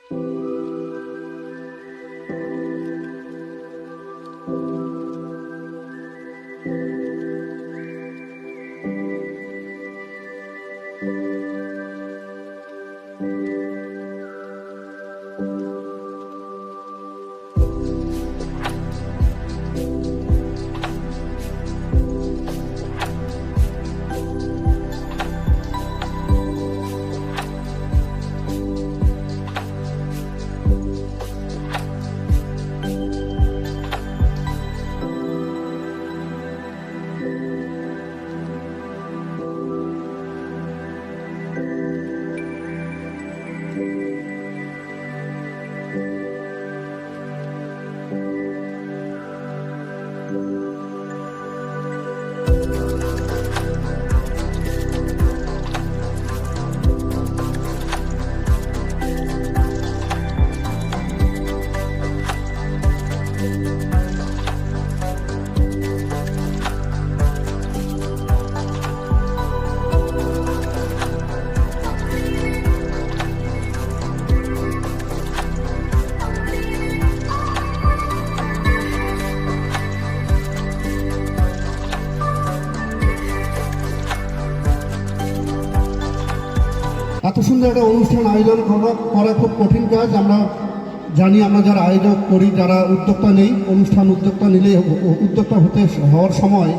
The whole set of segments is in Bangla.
এত সুন্দর একটা অনুষ্ঠান আয়োজন করা খুব কঠিন কাজ। আমরা জানি, আমরা যারা আয়োজক করি, যারা উদ্যোক্তা নেই, উদ্যোক্তা নিলে উদ্যোক্তা হওয়ার সময়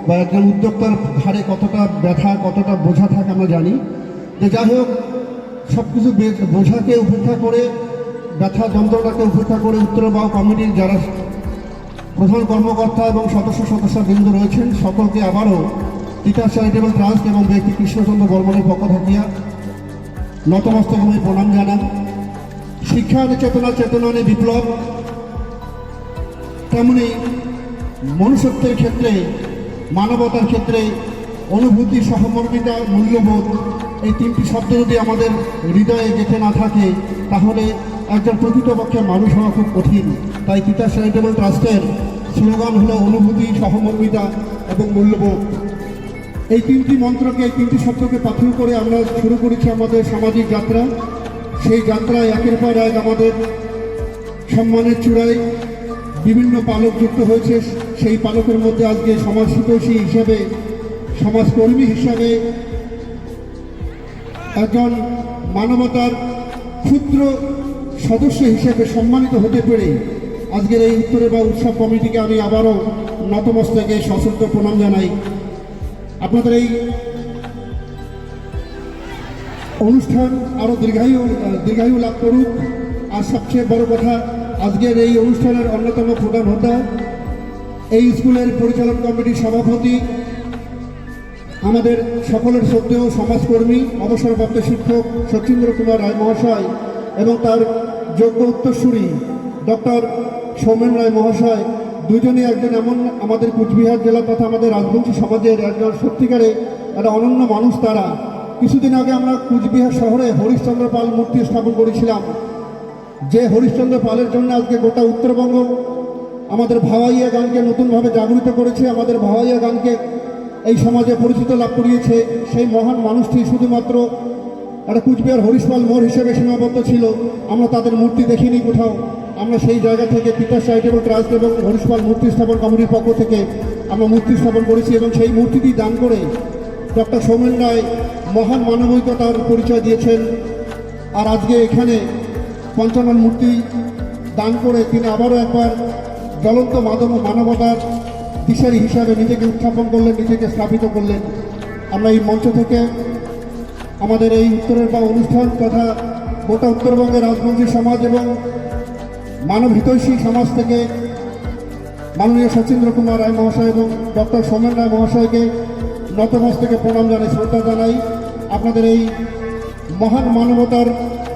বা একজন উদ্যোক্তার ঘাড়ে কতটা ব্যথা, কতটা বোঝা থাকে আমরা জানি। যে যাই হোক, সব কিছু বোঝাকে উপেক্ষা করে, ব্যথা যন্ত্রণাকে উপেক্ষা করে উত্তরবাউ কমিটির যারা প্রধান কর্মকর্তা এবং সদস্যবৃন্দ রয়েছেন, সকলকে আবারও তিতাস চ্যারিটেবল ট্রাস্ট এবং ব্যক্তি কৃষ্ণচন্দ্র বর্মনের পক্ষ থাকিয়া নতমস্তক আমি প্রণাম জানান। শিক্ষা চেতনা বিপ্লব, তেমনি মনুষ্যত্বের ক্ষেত্রে, মানবতার ক্ষেত্রে অনুভূতি, সহমর্মিতা, মূল্যবোধ, এই তিনটি শব্দ যদি আমাদের হৃদয়ে গেঁথে না থাকে, তাহলে একজন প্রকৃতপক্ষে মানুষ হওয়া খুব কঠিন। তাই তিতাস চ্যারিটেবল ট্রাস্টের স্লোগান হলো অনুভূতি, সহমর্মিতা এবং মূল্যবোধ। এই তিনটি মন্ত্রকে, এই তিনটি শব্দকে পাথর করে আমরা শুরু করেছি আমাদের সামাজিক যাত্রা। সেই যাত্রায় একের পর এক আমাদের সম্মানের চূড়ায় বিভিন্ন পালক যুক্ত হয়েছে। সেই পালকের মধ্যে আজকে সমাজহিতৈষী হিসেবে, সমাজকর্মী হিসাবে, একজন মানবতার ক্ষুদ্র সদস্য হিসেবে সম্মানিত হতে পেরে আজকের এই উত্তরবাউ উৎসব কমিটিকে আমি আবারও নতমস্তকে সশ্রদ্ধ প্রণাম জানাই। আপনাদের এই অনুষ্ঠান আরও দীর্ঘায়ু লাভ করুক। আর সবচেয়ে বড় কথা, আজকের এই অনুষ্ঠানের অন্যতম প্রধান হোতা, এই স্কুলের পরিচালন কমিটির সভাপতি, আমাদের সকলের শ্রদ্ধেয় সমাজকর্মী, অবসরপ্রাপ্ত শিক্ষক সচিন্দ্র কুমার রায় মহাশয় এবং তার যোগ্য উত্তরসূরি ডক্টর সৌমেন রায় মহাশয়, দুজনে একজন এমন আমাদের কুচবিহার জেলা তথা আমাদের রাজবংশী সমাজের একজন সত্যিকারে একটা অনন্য মানুষ। তারা কিছুদিন আগে আমরা কুচবিহার শহরে হরিশ্চন্দ্র পাল মূর্তি স্থাপন করেছিলাম। যে হরিশ্চন্দ্র পালের জন্য আজকে গোটা উত্তরবঙ্গ আমাদের ভাওয়াইয়া গানকে নতুনভাবে জাগরিত করেছে, আমাদের ভাওয়াইয়া গানকে এই সমাজে পরিচিত লাভ করিয়েছে। সেই মহান মানুষটি শুধুমাত্র একটা কুচবিহার হরিশপাল মোড় হিসেবে সীমাবদ্ধ ছিল। আমরা তাদের মূর্তি দেখিনি কোথাও। আমরা সেই জায়গা থেকে তিতাস চ্যারিটেবল ট্রাস্ট এবং হরিশপাল মূর্তি স্থাপন কমিটির পক্ষ থেকে আমরা মূর্তি স্থাপন করেছি এবং সেই মূর্তিটি দান করে ডক্টর সৌমেন রায় মহান মানবিকতার পরিচয় দিয়েছেন। আর আজকে এখানে পঞ্চানন মূর্তি দান করে তিনি আবারও একবার জ্বলন্ত মানবতার দিশারি হিসাবে নিজেকে উত্থাপন করলেন, নিজেকে স্থাপিত করলেন। আমরা এই মঞ্চ থেকে আমাদের এই উত্তরবাউ অনুষ্ঠান তথা গোটা উত্তরবঙ্গের রাজবংশী সমাজ এবং মানবহিতৈষী সমাজ থেকে মাননীয় সচিন্দ্র কুমার রায় মহাশয় এবং ডক্টর সৌমেন রায় মহাশয়কে নতমস্তকে প্রণাম জানাই, শ্রদ্ধা জানাই। আপনাদের এই মহান মানবতার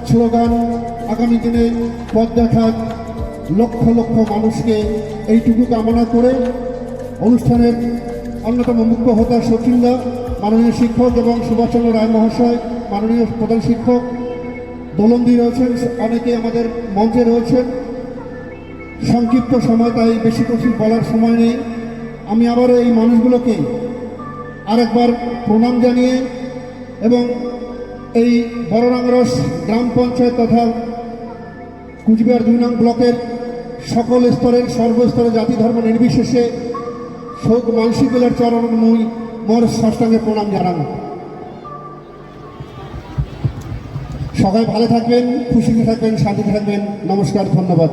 স্লোগান আগামী দিনে পথ দেখাক লক্ষ লক্ষ মানুষকে, এইটুকু কামনা করে অনুষ্ঠানের অন্যতম মুখ্য হোতা সচিন্দা, মাননীয় শিক্ষক এবং সুভাষচন্দ্র রায় মহাশয়, মাননীয় প্রধান শিক্ষক দোলন্দি রয়েছেন, অনেকে আমাদের মঞ্চে রয়েছেন। সংক্ষিপ্ত সময়, তাই বেশি কিছু বলার সময় নেই। আমি আবারও এই মানুষগুলোকে আরেকবার প্রণাম জানিয়ে এবং এই বড়রাংরস গ্রাম পঞ্চায়েত তথা কুচবিহার 2 নং ব্লকের সকল স্তরের সর্বস্তরের জাতি ধর্ম নির্বিশেষে শোক মানসিকুলের চরণ মোর সাষ্টাঙ্গে প্রণাম জানানো। সবাই ভালো থাকবেন, খুশিতে থাকবেন, শান্তিতে থাকবেন। নমস্কার, ধন্যবাদ।